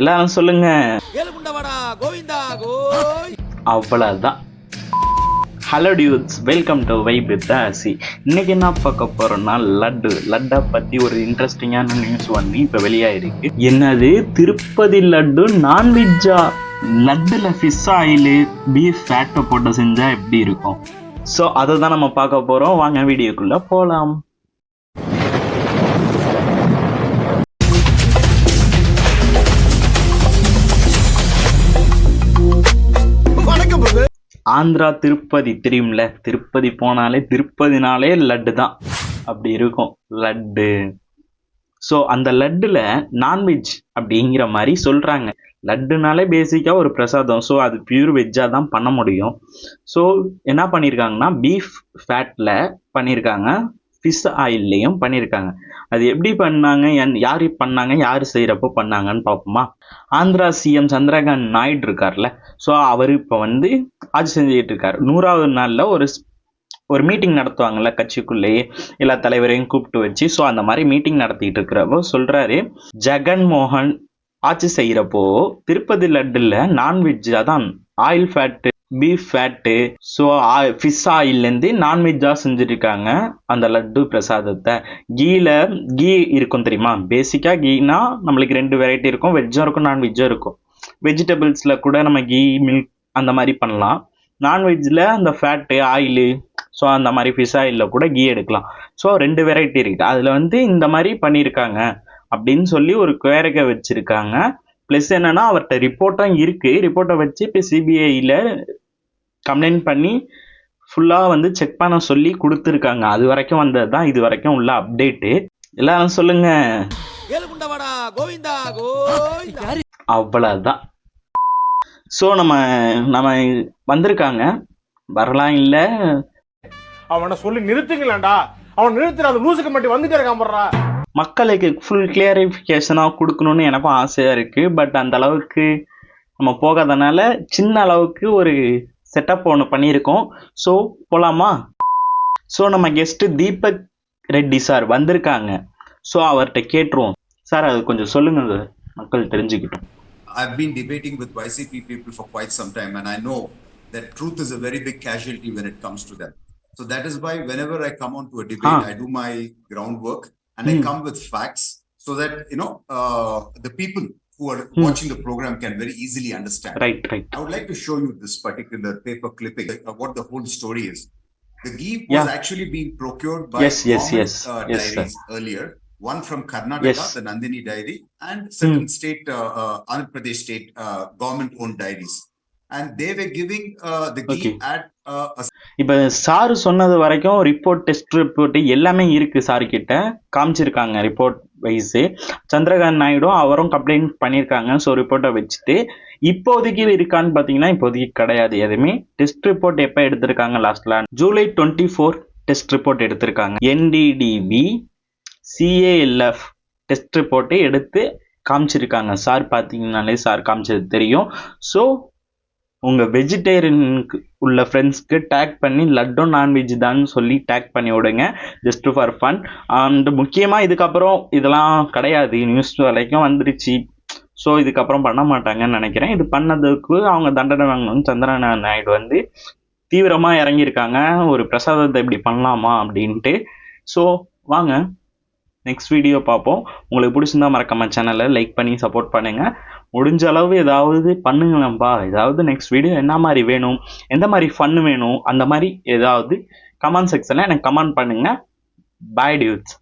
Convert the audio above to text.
எல்லாரும் சொல்லுங்க. அவ்வளவுதான். Hello dudes, welcome to vibe with ஆசி. இன்னைக்கு என்ன பார்க்க போறோம்னா லட்டை பத்தி ஒரு இன்ட்ரெஸ்டிங்கான நியூஸ் வந்து இப்போ வெளியாயிருக்கு. என்னது, திருப்பதி லட்டு நான்வெஜ்ஜா? லட்டுல ஃபிஷ் ஆயிலு பீஃப் ஃபேட்டை போட்டு செஞ்சா எப்படி இருக்கும்? ஸோ அதை தான் நம்ம பார்க்க போறோம். வாங்க வீடியோக்குள்ள போலாம். ஆந்திரா திருப்பதி தெரியும்ல, திருப்பதி போனாலே திருப்பதினாலே லட்டு தான், அப்படி இருக்கும் லட்டு. ஸோ அந்த லட்டுல நான்வெஜ் அப்படிங்கிற மாதிரி சொல்றாங்க. லட்டுனாலே பேசிக்காக ஒரு பிரசாதம். ஸோ அது பியூர் வெஜ்ஜாக தான் பண்ண முடியும். ஸோ என்ன பண்ணியிருக்காங்கன்னா, பீஃப் ஃபேட்டில் பண்ணியிருக்காங்க, ஃபிஷ் ஆயில்லையும் பண்ணியிருக்காங்க. அது எப்படி பண்ணாங்க, யார் பண்ணாங்க, யார் செய்கிறப்போ பண்ணாங்கன்னு பார்ப்போமா. ஆந்திரா சிஎம் சந்திரகாந்த் நாயுடு இருக்கார்ல, ஸோ அவர் இப்போ வந்து ஆட்சி செஞ்சுக்கிட்டு இருக்காரு. 100வது நாளில் ஒரு மீட்டிங் நடத்துவாங்கல்ல கட்சிக்குள்ளேயே, எல்லா தலைவரையும் கூப்பிட்டு வச்சு. ஸோ அந்த மாதிரி மீட்டிங் நடத்திட்டு இருக்கிறப்போ சொல்றாரு, ஜெகன்மோகன் ஆட்சி செய்யறப்போ திருப்பதி லட்டுல நான்வெஜ்ஜா தான், oil fat beef fat so fish ஆயில்லேருந்து நான்வெஜ்ஜாக செஞ்சுருக்காங்க அந்த லட்டு பிரசாதத்தை. கீ இருக்கும் தெரியுமா. பேசிக்காக கீனா நம்மளுக்கு 2 வெரைட்டி இருக்கும், வெஜ்ஜும் இருக்கும் நான்வெஜ்ஜும் இருக்கும். வெஜிடபிள்ஸில் கூட நம்ம கீ மில்க் அந்த மாதிரி பண்ணலாம். நான்வெஜ்ஜில் அந்த ஃபேட்டு ஆயிலு, ஸோ அந்த மாதிரி ஃபிஷ் ஆயிலில் கூட கீ எடுக்கலாம். ஸோ 2 வெரைட்டி இருக்குது. அதில் வந்து இந்த மாதிரி பண்ணியிருக்காங்க அப்படின்னு சொல்லி ஒரு கோரிக்கை வச்சுருக்காங்க. ப்ளஸ் என்னன்னா, அவர்கிட்ட ரிப்போர்ட்டும் இருக்குது. ரிப்போர்ட்டை வச்சு இப்போ சிபிஐயில் கம்ப்ளைண்ட் பண்ணி ஃபுல்லாக வந்து செக் பண்ண சொல்லி கொடுத்துருக்காங்க. அது வரைக்கும் வந்தது தான் இது வரைக்கும் உள்ள அப்டேட்டு. எல்லாரும் சொல்லுங்க. அவ்வளோதான். ஸோ நம்ம வந்திருக்காங்க, வரலாம் இல்லை. அவனை சொல்லி நிறுத்துங்களேன்டா, அவன் நிறுத்துற அந்த லூசுக்கு மட்டும் வந்துட்டே இருக்கான். மக்களுக்கு ஃபுல் கிளியரிஃபிகேஷனாக கொடுக்கணும்னு எனக்கும் ஆசையாக இருக்குது. பட் அந்த அளவுக்கு நம்ம போகாதனால சின்ன அளவுக்கு ஒரு செட்டப் ஒன்று பண்ணியிருக்கோம். ஸோ போகலாமா. ஸோ நம்ம கெஸ்ட்டு தீபக் ரெட்டி சார் வந்திருக்காங்க. ஸோ அவர்கிட்ட கேட்டுருவோம். சார் அது கொஞ்சம் சொல்லுங்க, மக்கள் தெரிஞ்சுக்கிட்டோம். I've been debating with YCP people for quite some time, and I know that truth is a very big casualty when it comes to them. So that is why whenever I come on to a debate, I do my groundwork and I come with facts so that, the people who are watching the program can very easily understand. Right. I would like to show you this particular paper clipping of what the whole story is. The ghee was actually being procured by dairies earlier. One from Karnataka, the Nandini dairy, and certain state, Andhra Pradesh state government-owned dairies. And they were giving the ghee at இப்போ sir சொன்னது வரைக்கும் test report எல்லாமே இருக்கு. Sir கிட்ட காமிச்சிருக்காங்க report wise. Chandrakant நாயுடும் அவரும் complaint பண்ணியிருக்காங்க. So ரிப்போர்ட்டை வச்சுட்டு இப்போதைக்கு இருக்கான்னு பார்த்தீங்கன்னா இப்போதைக்கு கிடையாது எதுவுமே. டெஸ்ட் ரிப்போர்ட் எப்போ எடுத்திருக்காங்க, லாஸ்ட்ல July 24 டெஸ்ட் ரிப்போர்ட் எடுத்திருக்காங்க. NDDB CALF டெஸ்ட் ரிப்போர்ட்டை எடுத்து காமிச்சிருக்காங்க. சார் பார்த்தீங்கன்னாலே சார் காமிச்சது தெரியும். ஸோ உங்கள் வெஜிடேரியனுக்கு உள்ள ஃப்ரெண்ட்ஸ்க்கு டேக் பண்ணி லட்டும் நான்வெஜ் தான் சொல்லி டேக் பண்ணி விடுங்க, ஜஸ்ட் ஃபார் ஃபன். அண்ட் முக்கியமாக இதுக்கப்புறம் இதெல்லாம் கிடையாது, நியூஸ் வரைக்கும் வந்துருச்சு. ஸோ இதுக்கப்புறம் பண்ண மாட்டாங்கன்னு நினைக்கிறேன். இது பண்ணதுக்கு அவங்க தண்டனை வாங்கணும்னு சந்திரகாந்த் நாயுடு வந்து தீவிரமாக இறங்கியிருக்காங்க. ஒரு பிரசாதத்தை இப்படி பண்ணலாமா அப்படின்ட்டு. ஸோ வாங்க நெக்ஸ்ட் வீடியோ பார்ப்போம். உங்களுக்கு பிடிச்சிருந்தா மறக்காம சேனலை லைக் பண்ணி சப்போர்ட் பண்ணுங்கள். முடிஞ்ச அளவு ஏதாவது பண்ணுங்களேன்ப்பா. ஏதாவது நெக்ஸ்ட் வீடியோ என்ன மாதிரி வேணும், எந்த மாதிரி ஃபன் வேணும், அந்த மாதிரி ஏதாவது கமெண்ட் செக்ஷனில் எனக்கு கமெண்ட் பண்ணுங்கள். பாய் டியூட்ஸ்.